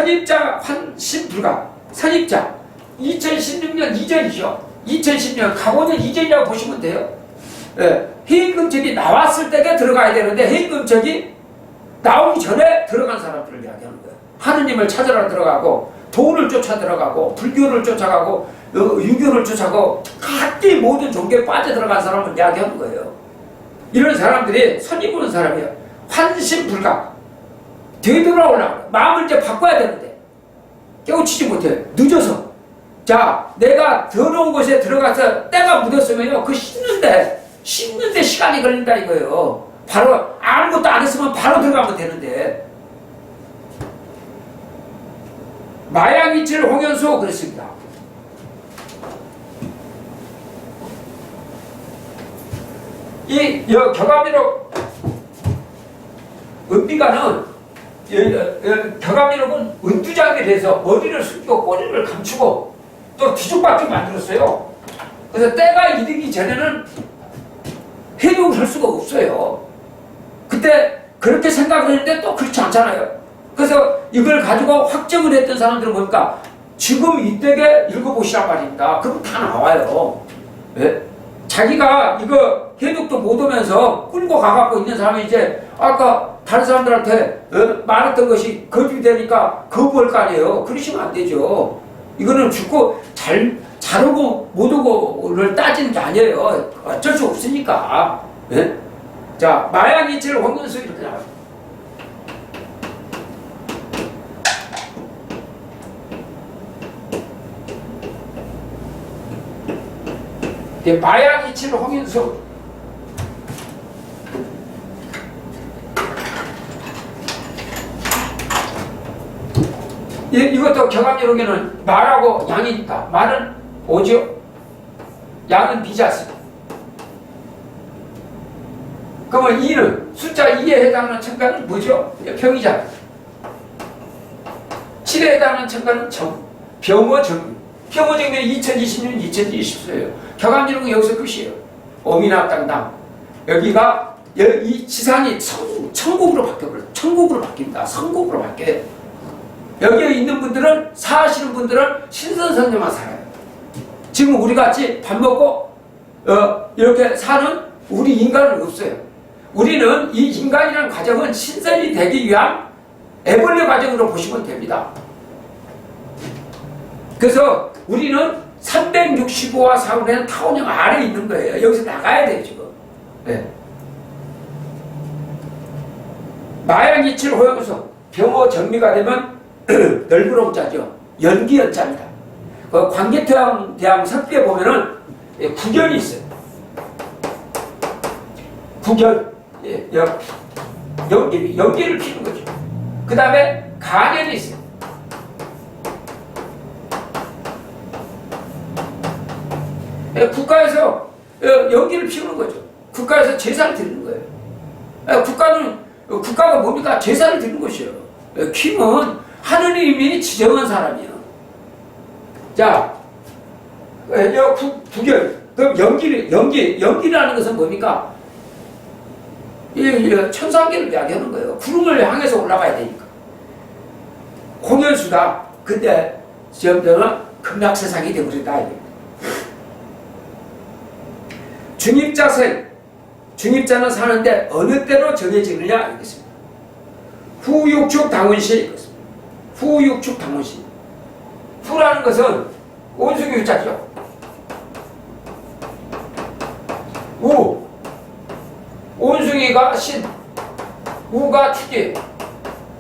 선입자 환심불가. 선입자 2016년 이전이죠. 2010년 가보는 이전이라고 보시면 돼요. 예, 해임금책이 나왔을 때에 들어가야 되는데 해임금책이 나오기 전에 들어간 사람들을 이야기하는 거예요. 하느님을 찾으러 들어가고 돈을 쫓아 들어가고 불교를 쫓아가고 유교를 쫓아가고 각기 모든 종교에 빠져들어간 사람을 이야기하는 거예요. 이런 사람들이 선입 온 사람이에요. 환심불가. 되돌아오려고 마음을 이제 바꿔야 되는데 깨우치지 못해요. 늦어서. 자, 내가 더러운 곳에 들어가서 때가 묻었으면요, 그 씻는데 시간이 걸린다 이거예요. 바로 아무것도 안 했으면 바로 들어가면 되는데. 마양이칠 홍연수 그랬습니다. 이 겨가미록 은비가는 겨가미록은 은두장에 대해서 머리를 숨기고 꼬리를 감추고 또 뒤죽박죽 만들었어요. 그래서 때가 이르기 전에는 해독을 할 수가 없어요. 그때 그렇게 생각을 했는데 또 그렇지 않잖아요. 그래서 이걸 가지고 확정을 했던 사람들은 보니까 지금 이때에 읽어보시란 말입니다. 그럼 다 나와요. 네? 자기가 이거 해독도 못 오면서 끌고 가갖고 있는 사람이 이제 아까 다른 사람들한테 말했던 것이 거짓이 되니까 거부할 거 아니에요. 그러시면 안 되죠. 이거는 죽고 잘 오고 못 오고를 따지는 게 아니에요. 어쩔 수 없으니까. 네? 자, 마양이칠 홍연수 이렇게 나와요. 마양이칠 홍연수. 이것도 경합여록에는 말하고 양이 있다. 말은 오죠. 양은 비자습니다. 그러면 2는 숫자 2에 해당하는 첨가는 뭐죠? 병이잖아. 7에 해당하는 첨가는 병어정리. 병어정리는 2020년 2020세예요. 경합여록은 여기서 끝이에요. 오미납당당. 여기가 이 지상이 천국으로 바뀌어버려요. 천국으로 바뀝니다. 성국으로 바뀌어요. 여기에 있는 분들은, 사시는 분들은 신선선녀만 살아요. 지금 우리 같이 밥 먹고 이렇게 사는 우리 인간은 없어요. 우리는 이 인간이라는 과정은 신선이 되기 위한 애벌레 과정으로 보시면 됩니다. 그래서 우리는 365와 4분의 타원형 아래에 있는 거예요. 여기서 나가야 돼요 지금. 네. 마양이칠 호영수 병호 정리가 되면 넓으로 자죠. 연기연자입니다. 그 광개토양 석비에 보면은 구견이 있어요. 구견. 연기를 피는 거죠. 그 다음에 간연이 있어요. 국가에서 연기를 피우는 거죠. 국가에서 제사를 드리는 거예요. 국가가 뭡니까? 제사를 드리는 것이에요. 킹은 하느님이 지정한 사람이에요. 자, 구결. 그럼 연기라는 것은 뭡니까? 천상계를 이야기하는 거예요. 구름을 향해서 올라가야 되니까. 홍연수다. 근데 점점은 극락세상이 되어버린다. 중입자생. 중입자는 사는데 어느 때로 정해지느냐 알겠습니다. 후육축 당운시. 후육축 당운시. 후라는 것은 온숭이 유자죠. 우. 온숭이가 신. 우가 축이에요.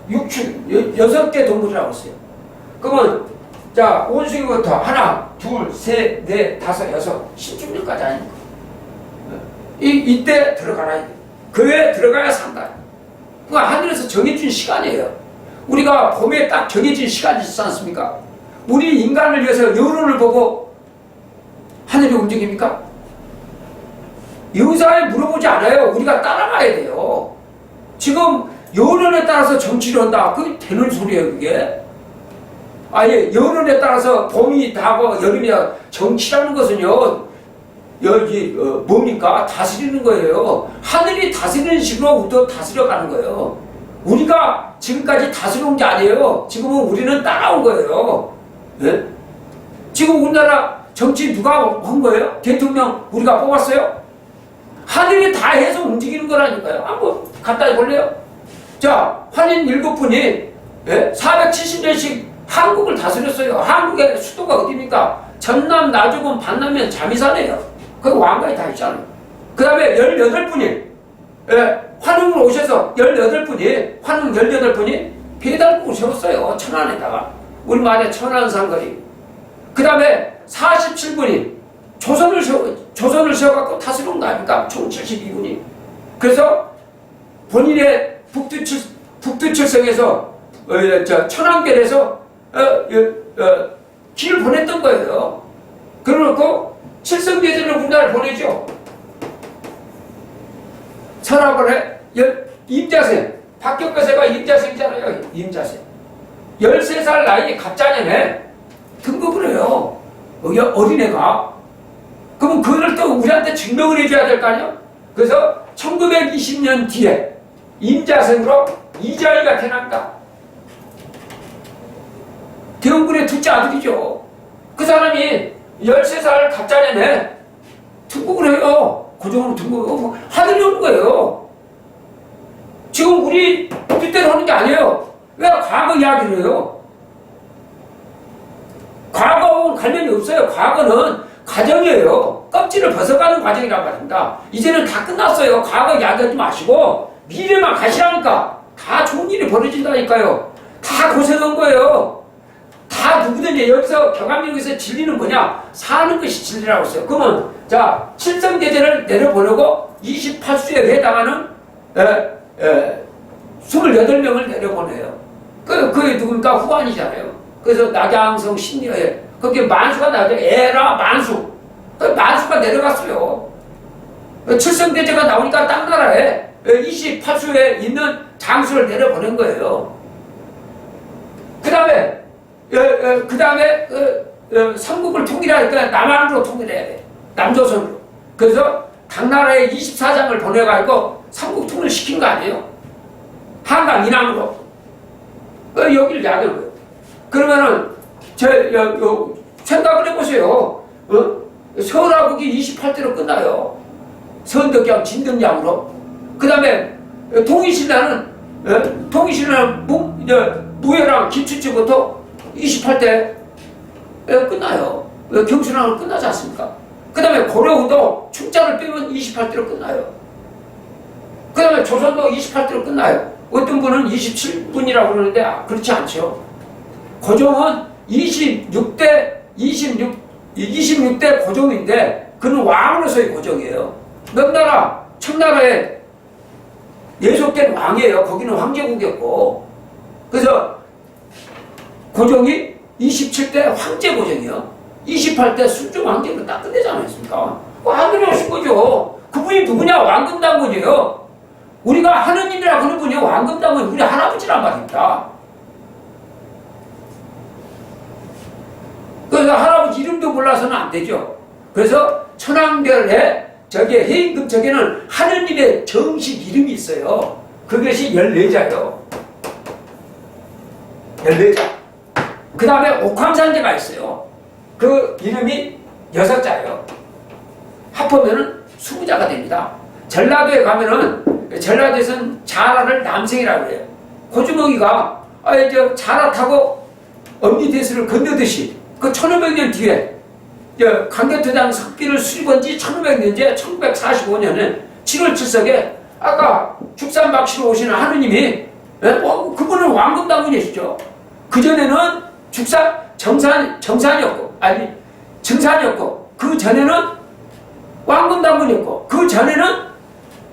육축. 6개 동물이라고 했어요. 그러면 자, 온숭이부터 하나, 둘, 셋, 넷, 다섯, 여섯, 신축년까지 아닙니까? 이때 들어가라. 그에 들어가야 산다. 그거 하늘에서 정해준 시간이에요. 우리가 봄에 딱 정해진 시간이 있지 않습니까? 우리 인간을 위해서 여론을 보고 하늘이 움직입니까? 여사에 물어보지 않아요. 우리가 따라가야 돼요. 지금 여론에 따라서 정치를 한다. 그게 되는 소리예요, 그게. 아예 여론에 따라서 봄이 다고 여름이 다 정치라는 것은요, 여기 뭡니까? 다스리는 거예요. 하늘이 다스리는 식으로 우리도 다스려가는 거예요. 우리가 지금까지 다스려온 게 아니에요. 지금은 우리는 따라온 거예요. 예? 지금 우리나라 정치 누가 한 거예요? 대통령 우리가 뽑았어요? 하늘이 다 해서 움직이는 거라니까요. 한번 갖다 해볼래요? 자, 환인 7분이 예? 470년씩 한국을 다스렸어요. 한국의 수도가 어디입니까? 전남, 나주군, 반남면, 잠이사네요. 거기 왕가에 다 있잖아요. 그 다음에 18분이 예, 환웅으로 오셔서 18분이 환웅 18분이 배달국을 세웠어요. 천안에다가. 우리말에 천안상거리. 그 다음에 47분이 조선을 세워갖고 다스린 거 아닙니까? 총 72분이. 그래서 본인의 북두칠성에서 천안별에서 길을 보냈던 거예요. 그래놓고 칠성대전을 우리나라를 보내죠. 서랍을 해. 임자세. 박격거세가 임자세잖아요. 임자세. 13살 나이 가짜년에 등극을 해요. 어린애가. 그럼 그걸 또 우리한테 증명을 해줘야 될 거 아니야? 그래서 1920년 뒤에 임자생으로 이자희가 태어난다. 대원군의 둘째 아들이죠. 그 사람이 13살 가짜년에 등극을 해요. 고종으로 등극을 하늘이 오는 거예요. 지금 우리 뜻대로 하는 게 아니에요. 왜 과거 이야기를 해요? 과거하고는 관련이 없어요. 과거는 과정이에요. 껍질을 벗어가는 과정이란 말입니다. 이제는 다 끝났어요. 과거 이야기하지 마시고 미래만 가시라니까. 다 좋은 일이 벌어진다니까요. 다 고생한 거예요. 다 누구든지 여기서 경함역에서 진리는 뭐냐? 사는 것이 진리라고 했어요. 그러면 자 칠성대전을 내려보내고 28수에 해당하는 28명을 내려보내요. 그게 누굽니까? 후한이잖아요. 그래서 낙양성 신녀에 거기에 만수가 나죠. 에라 만수. 그 만수가 내려갔어요. 칠성대제가 나오니까 딴 나라에 28수에 있는 장수를 내려보낸 거예요. 그 다음에 삼국을 통일하니까 남한으로 통일해야 돼. 남조선으로. 그래서 당나라에 24장을 보내가지고 삼국 통일시킨 거 아니에요? 한강 이남으로. 여기를 야기한 거예요. 그러면은 생각을 해보세요. 서라국이 28대로 끝나요. 선덕양 진덕양으로. 그 다음에 통일신라는 무예랑 김춘치부터 28대 끝나요. 경순왕으로 끝나지 않습니까? 그 다음에 고려우도 충자를 빼면 28대로 끝나요. 그 다음에 조선도 28대로 끝나요. 어떤 분은 27분이라고 그러는데 그렇지 않죠. 고종은 26대 고종인데 그는 왕으로서의 고종이에요. 명나라, 청나라에 예속된 왕이에요. 거기는 황제국이었고. 그래서 고종이 27대 황제 고종이요. 28대 순종 황제로 딱 끝내지 않았습니까? 하늘이 오신 거죠. 그분이 누구냐? 왕금당군이에요. 우리가 하느님이라고 하는 분이 왕금당군 우리 할아버지란 말입니다. 그래서 할아버지 이름도 몰라서는 안 되죠. 그래서 천왕별에 해인금척에는 하느님의 정식 이름이 있어요. 그것이 14자예요. 14자. 그 다음에 옥황산제가 있어요. 그 이름이 6자예요. 합하면은 20자가 됩니다. 전라도에 가면은 전라도에서는 자라를 남생이라고 해요. 고주먹이가 자라 타고 엄니대수를 건너듯이 그 1500년 뒤에 강개토장 석기를 수립한 지 1500년째 1945년에 7월 7석에 아까 죽산박씨로 오시는 하느님이 그분은 왕금당군이시죠. 그전에는 정산이었고 그 전에는 왕금당군이었고 그 전에는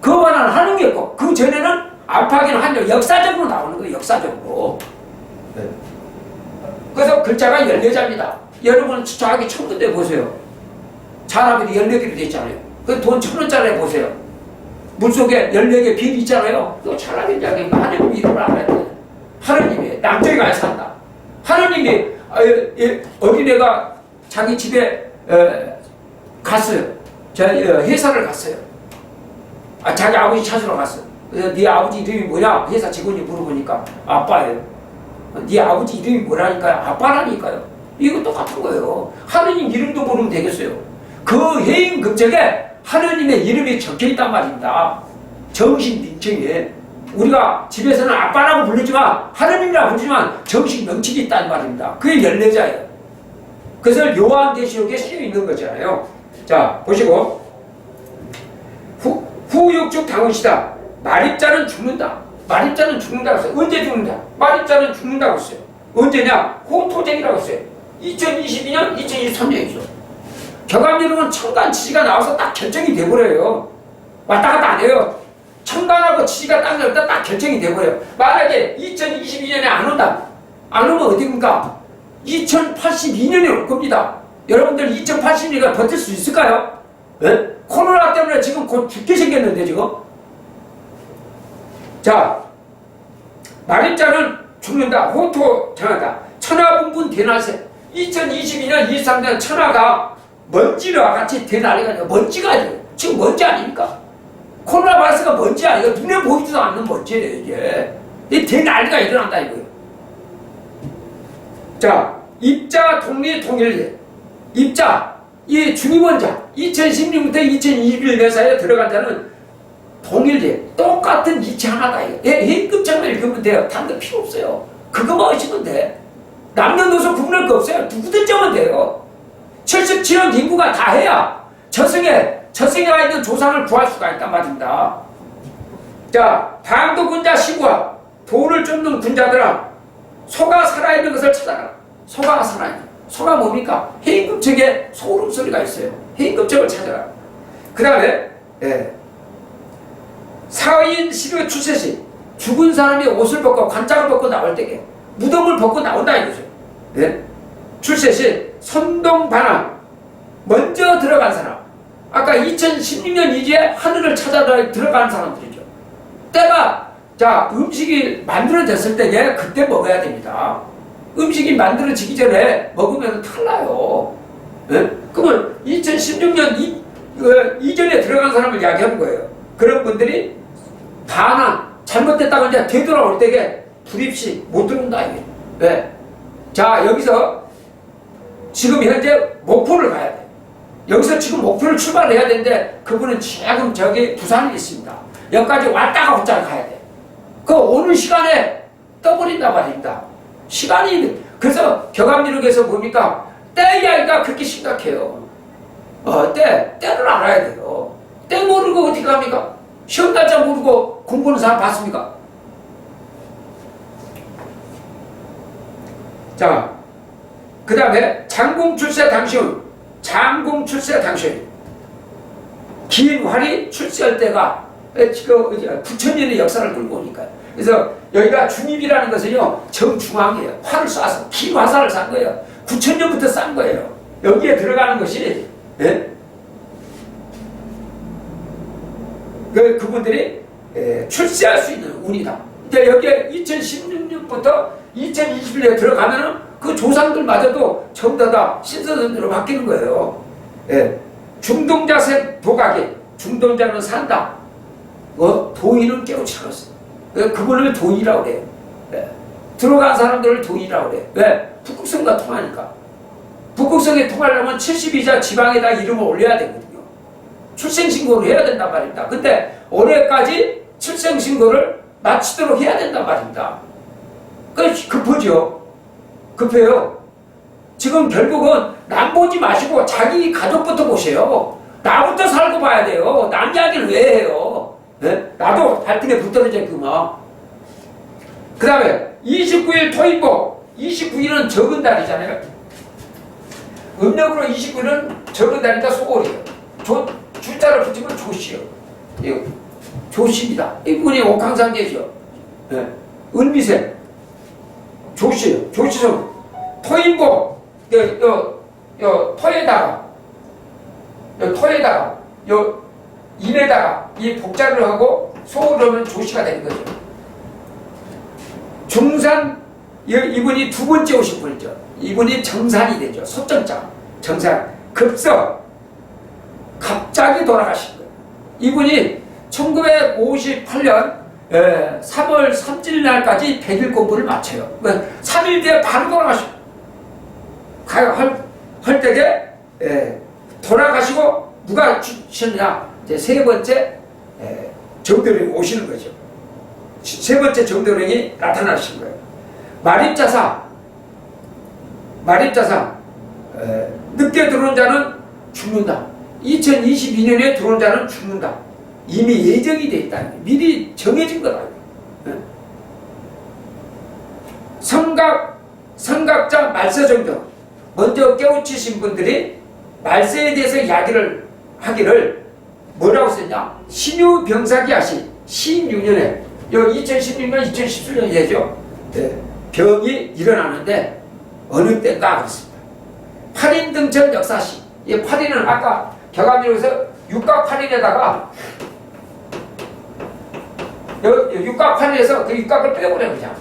거반한 한웅이었고 그 전에는 압하기는 한정 역사적으로 나오는 거예요. 역사적으로. 그래서 글자가 14자입니다. 여러분 저기 천문대 보세요. 자라별이 14개로 되어 있잖아요. 그 돈 1000원짜리 보세요. 물속에 14개 빌이 있잖아요. 또 천하의 자기 하느님 이름을 알아야 돼. 하느님이 남쪽에 가야 산다. 하느님이 어린애가 자기 집에 갔어요. 회사를 갔어요. 자기 아버지 찾으러 갔어요. 그래서 네 아버지 이름이 뭐냐? 회사 직원이 물어보니까 아빠예요. 네 아버지 이름이 뭐라니까요? 아빠라니까요. 이거 똑같은 거예요. 하느님 이름도 모르면 되겠어요. 그 해인급적에 하느님의 이름이 적혀있단 말입니다. 정식 명칭에. 우리가 집에서는 아빠라고 부르지만 하느님이라고 부르지만 정식 명칭이 있단 말입니다. 그게 열례자예요. 그래서 요한계시록에 쓰여 있는 거잖아요. 자, 보시고 후육축 당원시다. 말입자는 죽는다. 말입자는 죽는다고 했어요. 언제 죽는다? 말입자는 죽는다고 했어요. 언제냐? 호토쟁이라고 했어요. 2022년, 2023년이죠. 격암여러분 천간 지지가 나와서 딱 결정이 돼버려요. 왔다 갔다 안 해요. 천간하고 지지가 딱 나올 때 딱 결정이 돼버려요. 만약에 2022년에 안 온다. 안 오면 어디입니까? 2082년에 올 겁니다. 여러분들 2080년에 버틸 수 있을까요? 네? 코로나 때문에 지금 곧 죽게 생겼는데 지금. 자, 말입자는 죽는다. 호토 정하다. 천하분분 대날새. 2022년, 23년 천하가 먼지와 같이 대난리가 아니라 먼지가 아니에요. 지금 먼지 아닙니까? 코로나 바이러스가 먼지 아니에요. 눈에 보이지도 않는 먼지예요, 이게. 이 대난리가 일어난다, 이거예요. 자, 입자, 동리, 통일계. 입자, 이 중임원자. 2016년부터 2021년 사이에 들어간 자는 동일계. 똑같은 이치 하나다, 이거. 해급장만 읽으면 돼요. 다른 거 필요 없어요. 그거만 하시면 돼. 남녀노소 구분할 거 없어요. 누구든지 하면 돼요. 77억 인구가 다 해야 저승에 와 있는 조상을 구할 수가 있단 말입니다. 자, 방도 군자 시구와 돌을 쫓는 군자들아, 소가 살아있는 것을 찾아라. 소가 살아있는. 소가 뭡니까? 해인급적에 소름 소리가 있어요. 해인급적을 찾아라. 그 다음에 사인 시료 출세시, 죽은 사람이 옷을 벗고 관짝을 벗고 나올 때게 무덤을 벗고 나온다 이거죠. 네? 출세시 선동반항, 먼저 들어간 사람. 아까 2016년 이제 하늘을 찾아 들어간 사람들이죠. 때가, 자, 음식이 만들어졌을 때에 그때 먹어야 됩니다. 음식이 만들어지기 전에 먹으면 탈나요. 네? 그러면 2016년 이전에 들어간 사람을 이야기하는 거예요. 그런 분들이 반항, 잘못됐다고 이제 되돌아올 때에 불입시 못 들어온다 이게. 네. 자, 여기서 지금 현재 목포를 가야 돼. 여기서 지금 목표를 출발해야 되는데 그분은 지금 저기 부산에 있습니다. 여기까지 왔다가 곧잘 가야 돼. 그 오는 시간에 떠버린단 말입니다. 시간이. 그래서 격암미륵에서 뭡니까? 때 이야기가 그렇게 심각해요. 때를 알아야 돼요. 때 모르고 어떻게 합니까? 시험 날짜 모르고 공부하는 사람 봤습니까? 자, 그 다음에 장공 출세 당시운. 장공 출세 당시 긴 활이 출세할 때가 지금 9,000년의 역사를 끌고 오니까요. 그래서 여기가 중입이라는 것은요, 정중앙이에요. 활을 쏴서 긴 화살을 싼 거예요. 9,000년부터 싼 거예요. 여기에 들어가는 것이 그분들이 출세할 수 있는 운이다. 이제 여기에 2016년부터 2021년에 들어가면은 그 조상들마저도 전부 다 신선선으로 바뀌는 거예요. 중동자세 도각이, 중동자는 산다. 도인은 깨우치는 것은. 그분을 도인이라고 그래요. 들어간 사람들을 도인이라고 그래요. 왜? 북극성과 통하니까. 북극성에 통하려면 72자 지방에다 이름을 올려야 되거든요. 출생신고를 해야 된단 말입니다. 근데 올해까지 출생신고를 마치도록 해야 된단 말입니다. 급하죠. 급해요. 지금 결국은 남 보지 마시고 자기 가족부터 보세요. 나부터 살고 봐야 돼요. 남 이야기를 왜 해요? 네? 나도 발등에 붙어져 그만. 그 다음에 29일 토인복. 29일은 적은 달이잖아요. 음력으로 29일은 적은 달이니까 소월이에요. 줄자를 붙이면 조시요. 이거 조시입니다. 이분이 옥황상제죠. 네. 은비생. 조시요. 조시성. 토인복. 토에다가 인에다가 이 복자를 하고 소를 하면 조시가 되는 거죠. 중산. 이분이 두 번째 오신 분이죠. 이분이 정산이 되죠. 소정자. 정산. 급서. 갑자기 돌아가신 거예요. 이분이 1958년 3월 3일 날까지 100일 공부를 마쳐요. 3일 뒤에 바로 돌아가시고 할 때에 돌아가시고 누가 주셨냐? 이제 세 번째 정도령이 오시는 거죠. 세 번째 정도령이 나타나신 거예요. 마립자사 늦게 들어온 자는 죽는다. 2022년에 들어온 자는 죽는다. 이미 예정이 되어 있다. 미리 정해진 거다. 성각자 말세정도 먼저 깨우치신 분들이 말세에 대해서 이야기를 하기를 뭐라고 썼냐? 신유병사기 하시 16년에 2016년 2017년이죠. 병이 일어나는데 어느 때인가 그렇습니다. 8인 등천 역사시. 이 8인은 아까 격암리에서 육각 8인에다가 육각 8인에서 그 육각을 빼버려 그냥.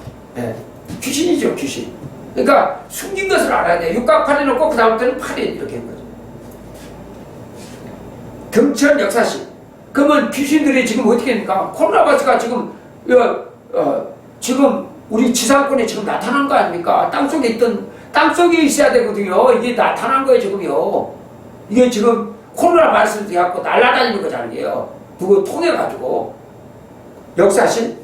귀신이죠, 귀신. 그러니까 숨긴 것을 알아야 돼. 육각 8인 놓고 그 다음부터는 8인 이렇게 한 거죠. 등천 역사시. 그러면 귀신들이 지금 어떻게 합니까? 코로나 바이러스가 지금 지금 우리 지상권에 지금 나타난 거 아닙니까? 땅속에 있어야 되거든요. 이게 나타난 거예요, 지금요. 이게 지금 코로나 바이러스 돼갖고 날아다니는 거잖아요. 그거 통해가지고. 역사신,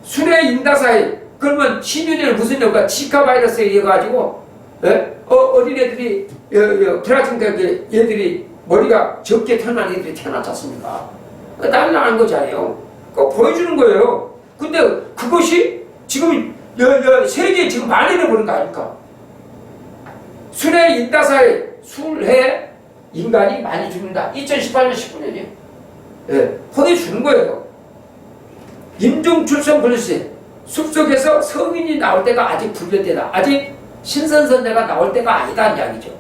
순회 인다사이. 그러면 신윤에는 무슨 역가 지카 바이러스에 의해 가지고, 어린애들이, 브라질 얘들이 머리가 적게 태어난 애들이 태어났지 않습니까? 난리 나는 거잖아요. 그거 보여주는 거예요. 근데 그것이 지금 세계에 지금 만연해 버린 거 아닙니까? 순회 인다사이, 술해 인간이 많이 죽는다. 2018년 19년이에요. 혼이 주는 거예요. 임종출생 불씨 숲속에서 성인이 나올 때가 아직 불릴 때다. 아직 신선선대가 나올 때가 아니다 이야기죠.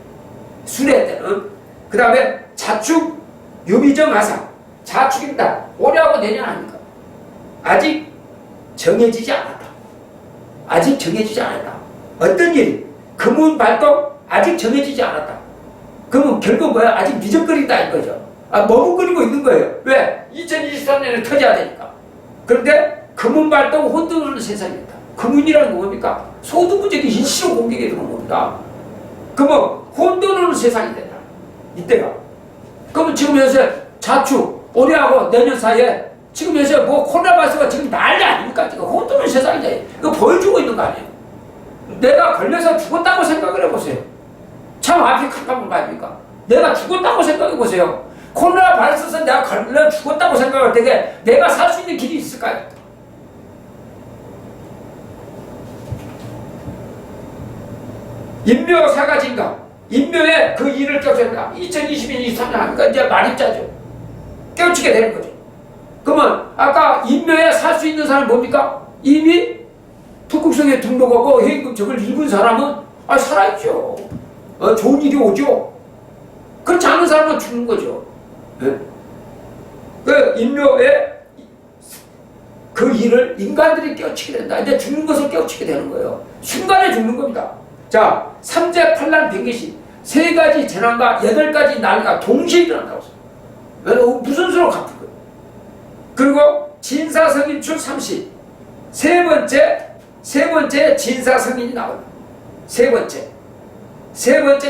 순회 때는. 그 다음에 자축 유비정하사 자축입니다. 올해하고 내년 아닙니까? 아직 정해지지 않았다. 아직 정해지지 않았다. 어떤 일? 금운 발동 아직 정해지지 않았다. 그러면 결국 뭐야? 아직 미적거린다 이거죠. 머뭇거리고 있는 거예요. 왜? 2023년에 터져야 되니까. 그런데 금운 발동 혼돈하는 세상입니다. 금운이라는 건 뭡니까? 소두부적인 일시로 공격이 들어온 겁니다. 그러면 혼돈하는 세상이 된다. 이때가. 그러면 지금 요새 자축 올해하고 내년 사이에 지금 요새 코로나 바이러스가 지금 난리 아닙니까? 지금 혼돈하는 세상이죠. 이거 보여주고 있는 거 아니에요? 내가 걸려서 죽었다고 생각을 해보세요. 참 아프리카만 말입니까? 내가 죽었다고 생각해보세요. 코로나 바이러스에서 내가 걸려 죽었다고 생각할 때 내가 살 수 있는 길이 있을까요? 인묘 사가진가 인묘에 그 일을 깨우쳤다. 2022년 23년 하니까 이제 말입자죠. 깨우치게 되는 거죠. 그러면 아까 인묘에 살 수 있는 사람이 뭡니까? 이미 북극성에 등록하고 해임금책을 읽은 사람은 살아있죠. 좋은 일이 오죠. 그렇지 않은 사람은 죽는 거죠. 그 인묘에 그 일을 인간들이 깨우치게 된다. 이제 죽는 것을 깨우치게 되는 거예요. 순간에 죽는 겁니다. 자, 삼재 팔란 백기시 세 가지 재난과 8가지 난리가 동시에 일어난다고 했어요. 무슨 수로 갚은 거예요. 그리고 진사성인출 30 세 번째 진사성인이 나온다. 세 번째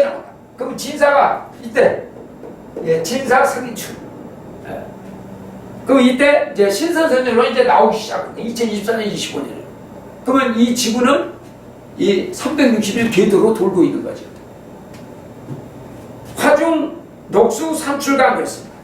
나온다. 그럼 진사가 이때 진사성인출. 그럼 이때 이제 신선선으로 이제 나오기 시작합니다. 2024년 25년에. 그러면 이 지구는 이 360일 궤도로 돌고 있는 거죠. 화중 녹수 산출강 그랬습니다.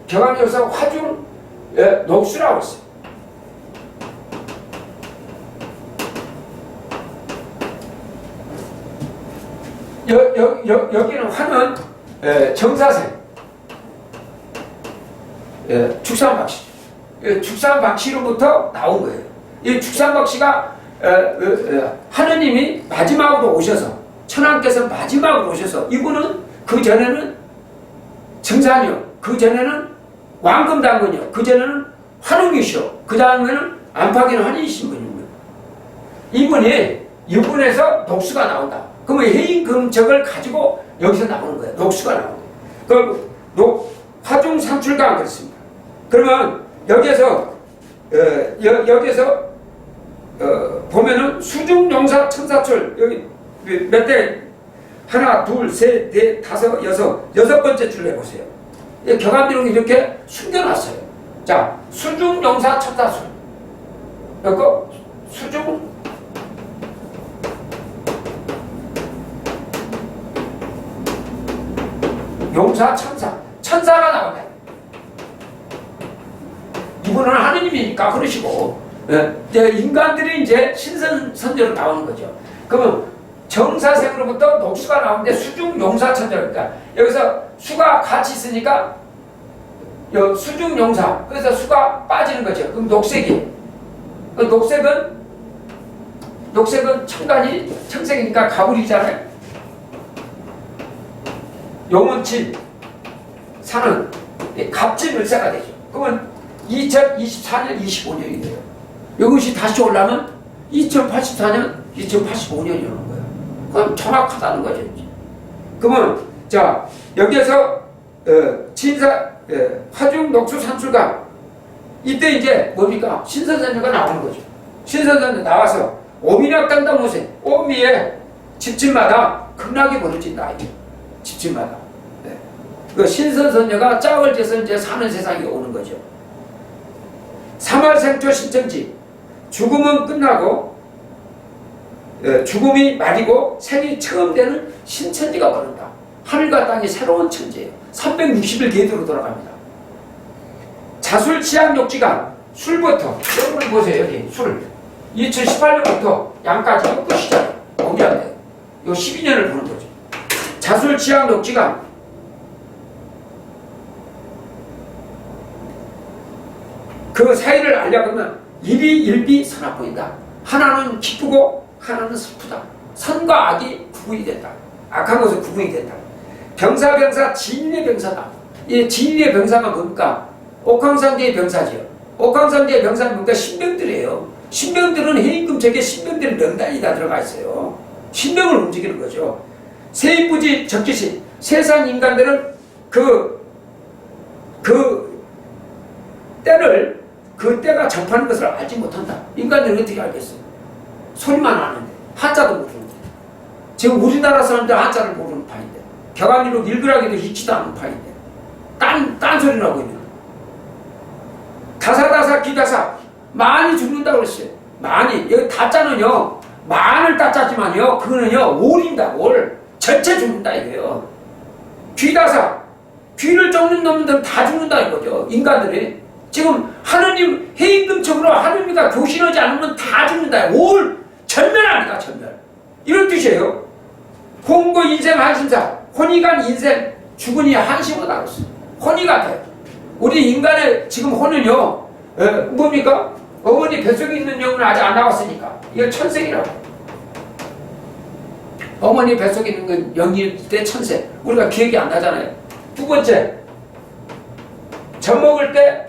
경암여사 화중 녹수라고 했어요. 여기는 화는 정사생 축산박씨 축산박씨로부터 나온 거예요. 이 축산박씨가 하느님이 마지막으로 오셔서 천왕께서 마지막으로 오셔서 이분은 그 전에는 증산이요. 그 전에는 왕금당근이요. 그 전에는 환웅이시요. 그 다음에는 안팎에는 환인신분이고요. 이분에서 녹수가 나온다. 그러면 해인금적을 가지고 여기서 나오는 거예요. 녹수가 나오는 거예요. 그럼 화중산출강 그렇습니다. 그러면 여기에서 보면은 수중용사 천사출 여기 몇 대 하나 둘셋넷 다섯 여섯 번째 줄 해보세요. 경암비록 이렇게 숨겨놨어요. 자, 수중용사 천사출 이거 수중 용사 천사가 나오네. 이분은 하느님이니까 그러시고, 인간들이 이제 신선선제로 나오는 거죠. 그러면 정사생으로부터 녹수가 나오는데 수중 용사 천사니까 여기서 수가 같이 있으니까 수중 용사, 그래서 수가 빠지는 거죠. 그럼 녹색이, 녹색은 청색이니까 가불이잖아요. 용은 진, 산은 갑진을세가 되죠. 그러면 2024년 25년이 돼요. 이것이 다시 올라면 2084년 2085년이 오는 거예요. 그럼 정확하다는 거죠. 그러면 자 여기에서 화중 녹수 산출강 이때 이제 뭡니까? 신선선녀가 나오는 거죠. 신선선녀 나와서 오미락당당 모세 오미의 집집마다 극락이 벌어진다. 집집마다. 그 신선선녀가 짝을 재서 이제 사는 세상이 오는 거죠. 삼할생초 신천지 죽음은 끝나고 죽음이 말이고 생이 처음 되는 신천지가 오른다. 하늘과 땅이 새로운 천지예요. 360일 궤도로 돌아갑니다. 자술 치약 욕지가 술부터 여러분 보세요. 여기 술 2018년부터 양까지 끝이잖아요. 오미한테 요 12년을 보는 거죠. 자술 치약 욕지가 그 사이를 알려면 일비 선악 보인다. 하나는 기쁘고 하나는 슬프다. 선과 악이 구분이 된다. 악한 것은 구분이 된다. 병사 진인의 병사다. 이 진인의 병사가 뭡니까? 옥황상제의 병사지요. 옥황상제의 병사는 뭡니까? 신병들이에요. 신병들은 해임금책에 신병들이 명단이 다 들어가 있어요. 신병을 움직이는 거죠. 세인부지 적기신 세상 인간들은 그 때가 접하는 것을 알지 못한다. 인간들은 어떻게 알겠어요? 소리만 아는데 한자도 모르는데. 지금 우리나라 사람들 한자를 모르는 파인데 격안이로 일그라기도 읽지도 않는 파인데 딴소리를 하고 있는 거예요. 다사다사 기다사 많이 죽는다고 그랬어요. 많이. 여기 다자는요 만을 따자지만요 그거는요 올입니다. 올 전체 죽는다 이거예요. 귀다사 귀를 쫓는 놈들은 다 죽는다 이거죠. 인간들이 지금 하느님 해임금책으로 하느님과 교신하지 않으면 다 죽는다. 올 전멸합니다. 전멸. 이런 뜻이에요. 공고 인생 한심사 혼이간 인생 죽으니 한심으로 나눴어요. 혼이 같아요. 우리 인간의 지금 혼은요 뭡니까? 어머니 뱃속에 있는 영은 아직 안 나왔으니까 이거 천생이라고. 어머니 뱃속에 있는 건 영일 때 천생. 우리가 기억이 안 나잖아요. 두 번째 젖 먹을 때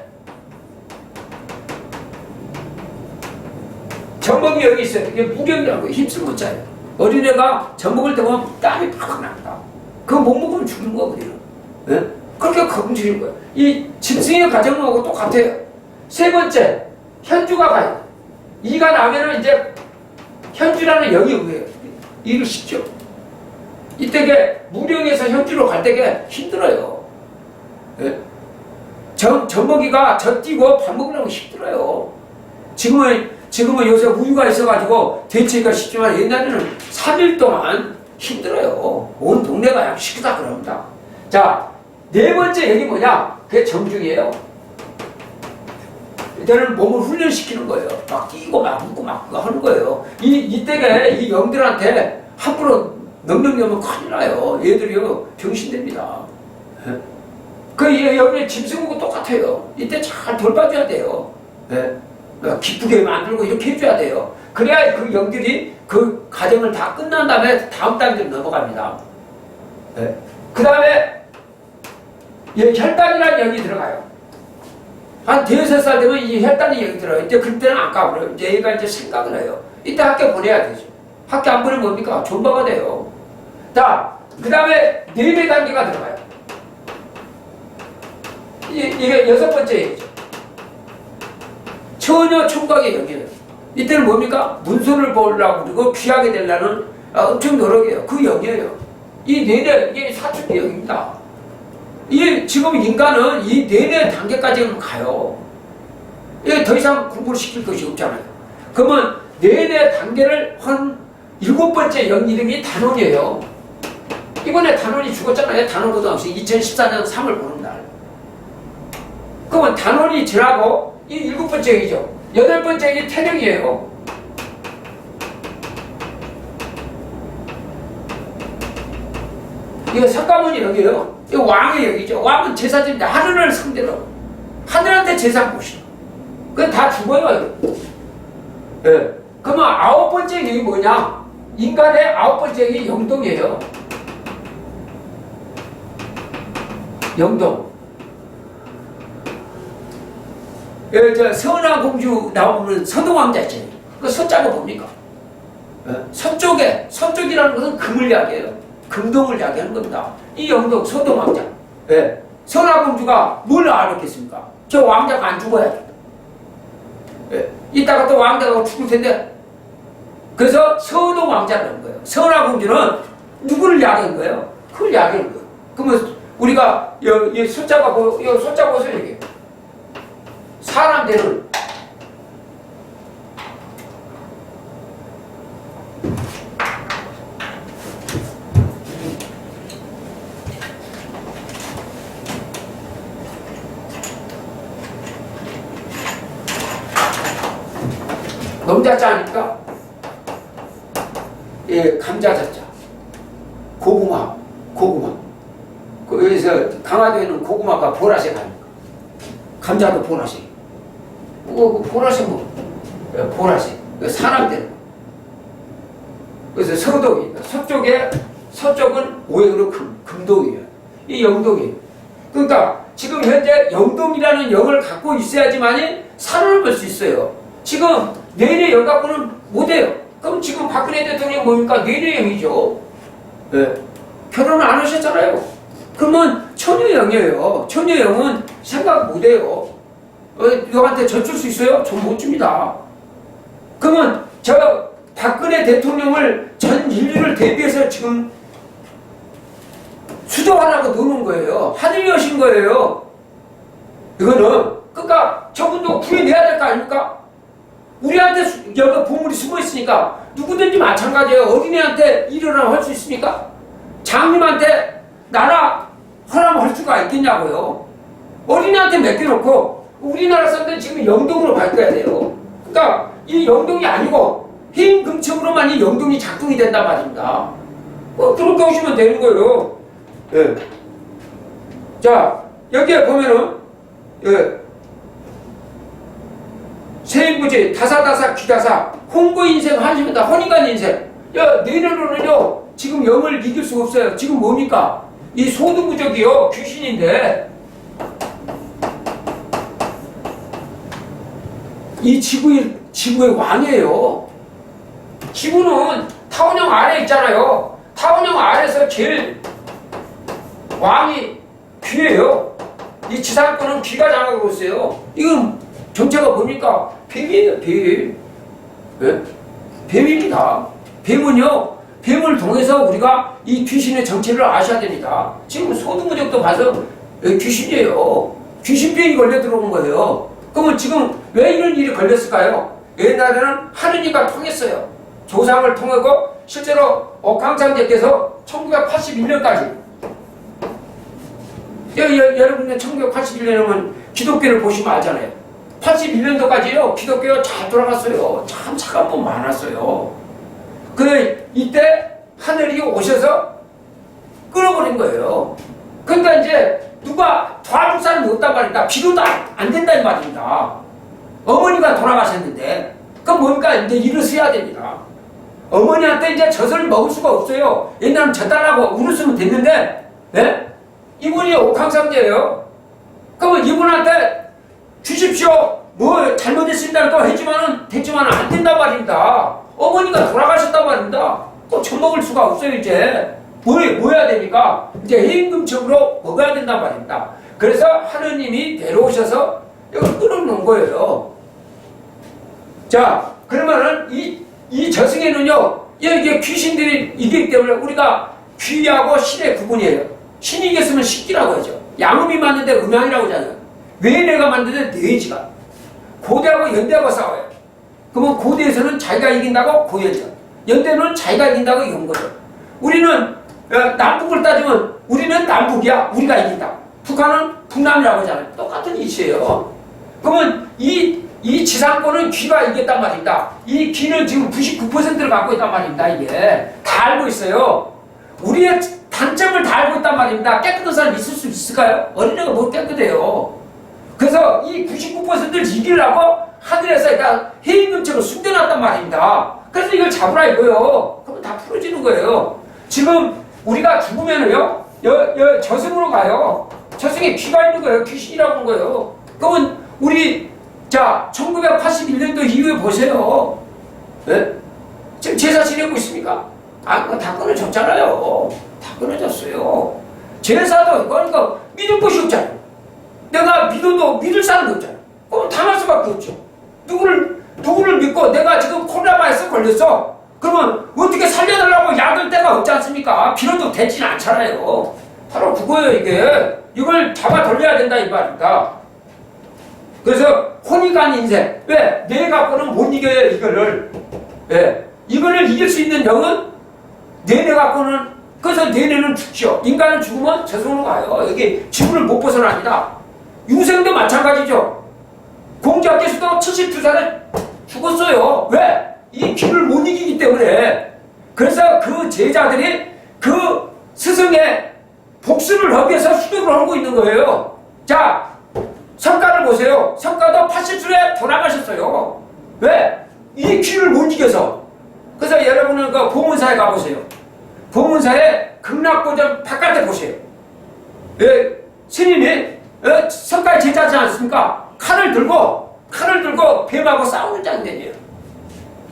젖먹이 여기 있어요. 이게 무경이라고 힘쓸 자예요. 어린애가 젖 먹을 때 보면 땀이 팍 납니다. 그거 못 먹으면 죽는 거거든요. 네? 그렇게 검증인 거예요. 이 짐승의 과정하고 똑같아요. 세 번째 현주가 가요. 이가 나면은 이제 현주라는 영이 오고요. 이를 쉽죠. 이때게 무령에서 현주로 갈 때게 힘들어요. 네? 젖먹이가 젖 띄고 밥 먹으려고 힘들어요. 지금은 요새 우유가 있어가지고 대체가 쉽지만 옛날에는 3일 동안 힘들어요. 온 동네가 약식이다 그럽니다. 자, 네 번째 얘기 뭐냐? 그게 정중이에요. 이때는 몸을 훈련시키는 거예요. 막 뛰고 막 웃고 막 그거 하는 거예요. 이때게 이 영들한테 함부로 명령하면 큰일 나요. 얘들이요 병신됩니다. 그 여기 짐승하고 똑같아요. 이때 잘 돌봐줘야 돼요. 네? 기쁘게 만들고 이렇게 해줘야 돼요. 그래야 그 영들이 그 과정을 다 끝난 다음에 다음 단계로 넘어갑니다. 네? 그 다음에 혈단이라는 영이 들어가요. 한 대여섯 살 되면 이 혈단이 영이 들어요. 이제 그때는 안 까버려요. 이제 얘가 이제 생각을 해요. 이때 학교 보내야 되죠. 학교 안 보내면 뭡니까? 존버가 돼요. 자, 그 다음에 내내 단계가 들어가요. 이게 여섯 번째 얘기죠. 처녀 총각의 영이에요. 이때는 뭡니까? 문서를 보려고 그러고 귀하게 되려는 엄청 노력이에요. 그 영이에요. 이 내내, 이게 사춘기 영입니다. 이 지금 인간은 이 내내 단계까지는 가요. 이게 더 이상 공부를 시킬 것이 없잖아요. 그러면 내내 단계를 한 일곱 번째 영 이름이 단원이에요. 이번에 단원이 죽었잖아요. 단원고등학생 2014년 3월 보는 날. 그러면 단원이 지나고 이 일곱 번째 영이죠. 여덟 번째 영이 태령이에요. 이거 석가모니 영이에요. 이거 왕의 영이죠. 왕은 제사집니다. 하늘을 상대로 하늘한테 제사 보시오. 그건 다 죽어요. 예. 그러면 아홉 번째 영이 뭐냐? 인간의 아홉 번째 영이 영동이에요. 영동. 예, 저 서은왕공주 나오면 서동왕자 있잖아요. 그 서자가 뭡니까? 예. 서쪽이라는 것은 금을 이야기해요. 금동을 이야기하는 겁니다. 이 영동 서동왕자. 예. 서은왕공주가 뭘 알았겠습니까? 저 왕자가 안 죽어야 돼. 예. 이따가 또 왕자가 죽을 텐데. 그래서 서동왕자라는 거예요. 서은왕공주는 누구를 이야기한 거예요? 그걸 이야기한 거예요. 그러면 우리가 이 숫자가 이 숫자 보세요. 이게 사람 되는 넘자자 아닙니까? 예, 감자자자. 고구마. 여기서 강화도에는 고구마가 보라색 아닙니까? 감자도 보라색. 보라색 보라색. 사람들. 그래서 서독이. 서쪽은 오행으로 금동이에요. 이 영동이에요. 그러니까 지금 현재 영동이라는 영을 갖고 있어야지만이 살아남을 수 있어요. 지금 내내 영 갖고는 못해요. 그럼 지금 박근혜 대통령이 뭡니까? 내내 영이죠. 네. 결혼을 안 하셨잖아요. 그러면 처녀영이에요. 처녀영은 생각 못해요. 너한테 젖줄 수 있어요? 전 못 줍니다. 그러면 저 박근혜 대통령을 전 인류를 대비해서 지금 수도하라고 노는 거예요. 하늘이 오신 거예요. 이거는 그러니까 저분도 구해내야 될 거 아닙니까? 우리한테 여기 보물이 숨어 있으니까 누구든지 마찬가지예요. 어린애한테 일어나 할 수 있습니까? 장님한테 나라 허락할 수가 있겠냐고요. 어린애한테 맡겨놓고 우리나라 사람들 지금 영동으로 바꿔야 돼요. 그러니까 이 영동이 아니고 흰 금청으로만 이 영동이 작동이 된단 말입니다. 그렇게 오시면 되는 거예요. 예. 자, 여기에 보면은 예. 세인부지 다사다사 귀다사 홍보인생 한심이다. 허니간 인생. 야, 내년으로는요 지금 영을 이길 수가 없어요. 지금 뭡니까? 이 소두부적이요 귀신인데 이 지구의 왕이에요. 지구는 타원형 아래 있잖아요. 타원형 아래에서 제일 왕이 귀예요. 이 지상권은 귀가 장하고 있어요. 이건 정체가 뭡니까? 뱀이에요, 뱀. 네? 뱀입니다. 뱀은요, 뱀을 통해서 우리가 이 귀신의 정체를 아셔야 됩니다. 지금 소두무적도 봐서 귀신이에요. 귀신병이 걸려 들어온 거예요. 그러면 지금 왜 이런 일이 걸렸을까요? 옛날에는 하느니가 통했어요. 조상을 통하고 실제로 옥황상제께서 1981년까지 여러분들 1981년이면 기독교를 보시면 알잖아요. 81년도까지요 기독교가 잘 돌아갔어요. 참 착한 분 많았어요. 근데 이때 하늘이 오셔서 끊어버린 거예요. 그러니까 이제 누가 도와줄 사람이 없단 말입니다. 비료도 안 된다 이 말입니다. 어머니가 돌아가셨는데 그럼 뭡니까? 이제 일을 써야 됩니다. 어머니한테 이제 젖을 먹을 수가 없어요. 옛날에는 젖달라고 울었으면 됐는데 예? 이분이 옥황상제예요. 그러면 이분한테 주십시오. 뭐 잘못했습니다고 했지만은 안 된단 말입니다. 어머니가 돌아가셨단 말입니다. 또 처먹을 수가 없어요. 이제 뭐 해야 됩니까? 이제 해임금책으로 먹어야 된단 말입니다. 그래서 하느님이 내려오셔서 이걸 끊어놓은 거예요. 자, 그러면은 이 저승에는요, 이게 귀신들이 이기 때문에 우리가 귀하고 신의 구분이에요. 신이 이겼으면 식기라고 하죠. 양음이 맞는데 음양이라고 하잖아요. 왜 내가 만드는데 뇌지가 고대하고 연대하고 싸워요. 그러면 고대에서는 자기가 이긴다고 고연전, 연대는 자기가 이긴다고 연거죠. 우리는 남북을 따지면 우리는 남북이야. 우리가 이긴다. 북한은 북남이라고 하잖아요. 똑같은 이치예요. 그러면 이 지상권은 귀가 이겼단 말입니다. 이 귀는 지금 99%를 갖고 있단 말입니다. 이게 다 알고 있어요. 우리의 단점을 다 알고 있단 말입니다. 깨끗한 사람 있을 수 있을까요? 어린애가 못 깨끗해요. 그래서 이 99%를 이기려고 하늘에서 해임금책을 숨겨놨단 말입니다. 그래서 이걸 잡으라 이거요. 그러면 다 풀어지는 거예요. 지금 우리가 죽으면은요, 저승으로 가요. 저승에 귀가 있는 거예요. 귀신이라고 하는 거예요. 그러면 우리, 자, 1981년도 이후에 보세요. 네? 지금 제사 지내고 있습니까? 그거 다 끊어졌잖아요. 다 끊어졌어요. 제사도, 그러니까 믿을 것이 없잖아요. 내가 믿어도 믿을 사람이 없잖아요. 그럼 당할 수밖에 없죠. 누구를 믿고 내가 지금 코로나 바이러스 걸렸어. 그러면 어떻게 살려달라고 약을 데가 없지 않습니까? 빌어도 되지는 않잖아요. 바로 그거예요, 이게. 이걸 잡아 돌려야 된다, 이 말입니다. 그래서 혼이간 인생. 왜? 뇌 갖고는 못 이겨요, 이거를. 예. 이거를 이길 수 있는 영은 뇌 갖고는, 그래서 뇌는 죽죠. 인간은 죽으면 저승으로 가요. 여기 지구를 못 벗어납니다. 유생도 마찬가지죠. 공자께서도 72살에 죽었어요. 왜? 이 귀를 못 이기기 때문에. 그래서 그 제자들이 그 스승의 복수를 하기 위해서 수도를 하고 있는 거예요. 자, 성가를 보세요. 성가도 80岁에 돌아가셨어요. 왜? 이 귀를 못 이겨서. 그래서 여러분은 그 보문사에 가보세요. 보문사에 극락고전 바깥에 보세요. 예, 스님이 성가의 제자지 않습니까? 칼을 들고 뱀하고 싸우는 장면이에요.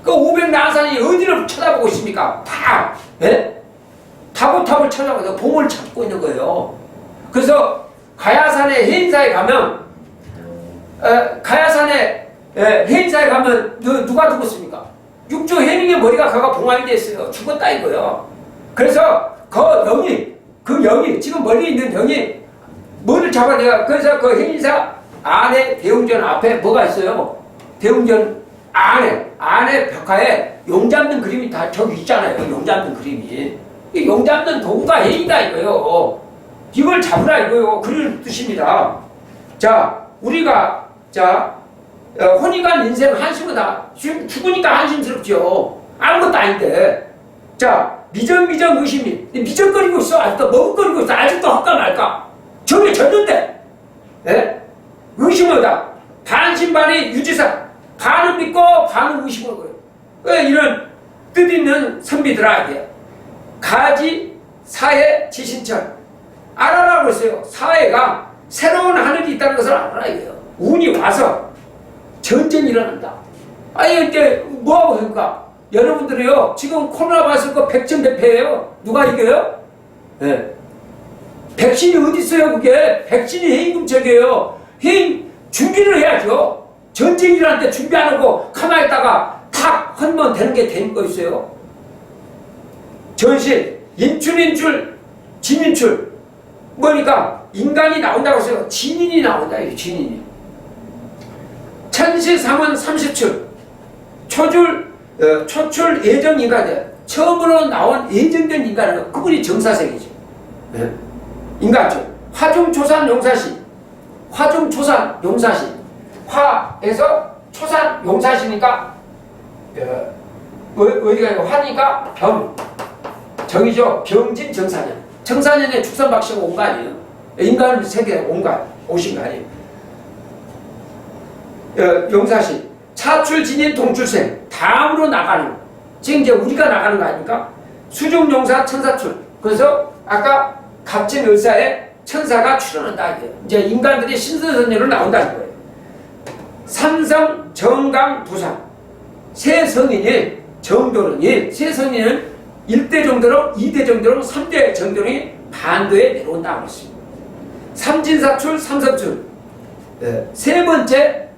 그 500나산이 어디를 쳐다보고 있습니까? 다, 예? 타고탑을 쳐다보고 봉을 찾고 있는 거예요. 그래서 가야산의 해인사에 가면, 해인사에 가면 누가 죽었습니까? 육조 해민의 머리가 가가 봉황이 됐어요. 죽었다 이거요. 그래서 그 영이 지금 멀리 있는 영이 뭐를 잡아내가. 그래서 그 해인사 안에 대웅전 앞에 뭐가 있어요? 대웅전 안에 벽화에 용 잡는 그림이 다 저기 있잖아요. 용 잡는 그림이. 이 용 잡는 도구가 해인다 이거요. 이걸 잡으라 이거요. 그런 뜻입니다. 자, 우리가, 혼이간 인생 한심하다. 죽으니까 한심스럽죠. 아무것도 아닌데. 자, 미정 의심이. 미정거리고 있어. 아직도 머뭇거리고 있어. 아직도 할까 말까. 저게 졌는데. 예? 의심하다. 반신반의 유지사. 반은 믿고 반은 의심하는 거예요. 왜 이런 뜻있는 선비들아, 이게. 가지, 사해, 지신천. 알아라고 했어요. 사해가 새로운 하늘이 있다는 것을 알아라, 이거예요. 운이 와서 전쟁이 일어난다. 아니, 이제 뭐하고 합니까? 여러분들이요, 지금 코로나 봤을 거 백전백패예요. 누가 이겨요? 네. 백신이 어디 있어요, 그게? 백신이 해임금책이에요. 해임 준비를 해야죠. 전쟁 일어날 때 준비 안 하고 가만히 있다가 탁 헌면 되는 게 되는 거 있어요. 전실, 인출, 진인출. 뭐니까 인간이 나온다고 했어요. 진인이 나온다, 이게 진인이. 천시삼원 30출. 초출 예정 인간이야. 처음으로 나온 예정된 인간은 그분이 정사생이죠. 네. 인간죠. 화중초산 용사시. 화중초산 용사시. 화에서 초산 용사시니까 어디가 화니까 병. 정이죠. 병진 정사년. 정사년에 축산박씨가 온 거 아니에요. 인간은 세계 오신 거 아니에요. 용사시. 차출 진인 동출생. 다음으로 나가는 지금 이제 우리가 나가는 거 아닙니까? 수중용사 천사출. 그래서 아까 갑진 을사에 천사가 출현한다. 이제 인간들이 신선선녀로 나온다는 거예요. 삼성, 정강, 부상. 세 성인이 정도는 세 성인은 1대 정도로, 2대 정도로, 3대 정도로 반도에 내려온다 그랬습니다. 삼진사출, 삼섭출. 세 번째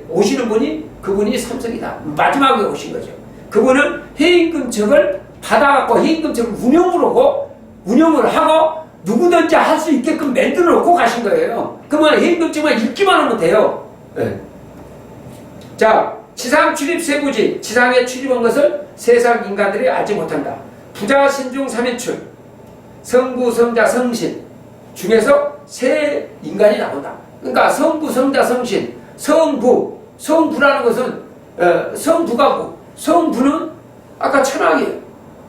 오시는 분이 그분이 삼성이다. 마지막에 오신 거죠. 그분은 해임금책을 받아갖고 해임금책을 운영을 하고 누구든지 할 수 있게끔 만들어 놓고 가신 거예요. 그러면 해임금책만 읽기만 하면 돼요. 자, 지상 출입 세부지. 지상에 출입한 것을 세상 인간들이 알지 못한다. 부자, 신중, 삼인출. 성부, 성자, 성신 중에서 세 인간이 나온다. 그러니까 성부, 성자, 성신. 성부라는 것은 성부가 성부는 아까 천왕이에요.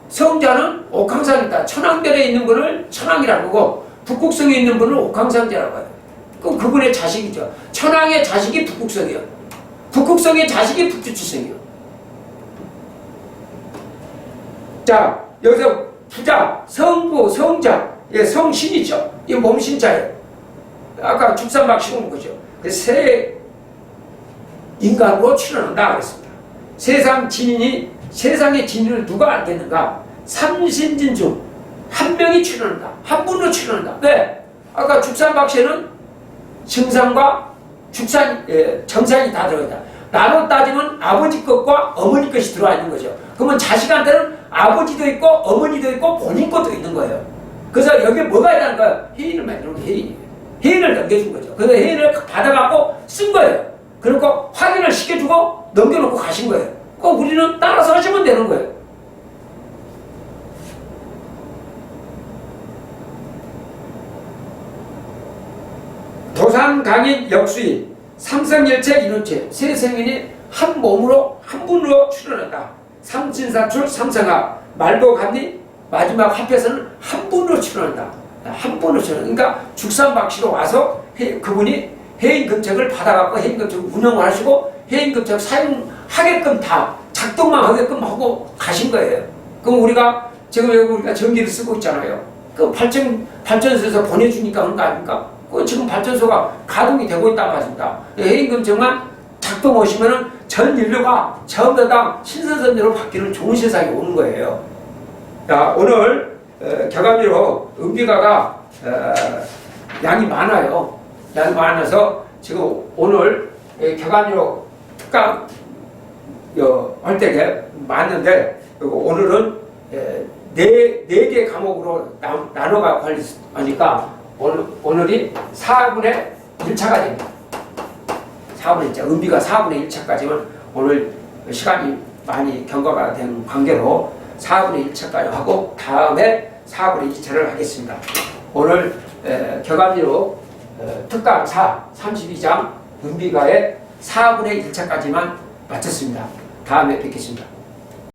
성자는 옥황상이다. 천왕별에 있는 분을 천왕이라고 하고 북극성에 있는 분을 옥황상제라고 해요. 그럼 그분의 자식이죠. 천왕의 자식이 북극성이요. 북극성의 자식이 북두칠성이요. 자, 여기서 부자, 성부, 성자, 성신이죠. 이 몸신자예요. 아까 죽산막 씌운 거죠. 세 인간으로 출현한다 그랬습니다. 세상의 진인을 누가 알겠는가? 삼신진 중 한 명이 출현한다. 한 분으로 출현한다. 왜? 아까 죽산박씨는 증상과 정상이 다 들어있다. 나로 따지면 아버지 것과 어머니 것이 들어와 있는 거죠. 그러면 자식한테는 아버지도 있고 어머니도 있고 본인 것도 있는 거예요. 그래서 여기에 뭐가 있다는 거야? 해인을 만드는 거 해인을 넘겨준 거죠. 그래서 해인을 받아갖고 쓴 거예요. 그리고 확인을 시켜주고 넘겨놓고 가신 거예요. 그럼 우리는 따라서 하시면 되는 거예요. 도산, 강인, 역수인, 삼성일체, 인원체 세 성인이 한 몸으로 한 분으로 출현한다. 삼진사출, 삼성합, 말도 감리 마지막 합해서는 한 분으로 출현한다. 한 분으로 출현. 그러니까 죽산박씨로 와서 그분이 해인금책을 받아갖고 해인금책을 운영을 하시고 해인금책 사용하게끔 다 작동만 하게끔 하고 가신 거예요. 그럼 우리가 지금 여기 우리가 전기를 쓰고 있잖아요. 그 발전소에서 보내주니까 그런 거 아닙니까? 그 지금 발전소가 가동이 되고 있다고 하십니다. 해인금책만 작동하시면은 전 인류가 전부 다 신선선녀로 바뀌는 좋은 세상이 오는 거예요. 자, 오늘 격암리로 은비가가 양이 많아요. 양이 많아서 지금 오늘 격암리로 특강 할 때가 많은데 오늘은 네 개 과목으로 나눠가 하니까 오늘이 4분의 1차가 됩니다. 4분의 1차. 은비가 4분의 1차까지만 오늘 시간이 많이 경과가 된 관계로 4분의 1차까지 하고 다음에 4분의 2차를 하겠습니다. 오늘 격암리로 특강 32장 은비가의 4분의 1차까지만 마쳤습니다. 다음에 뵙겠습니다.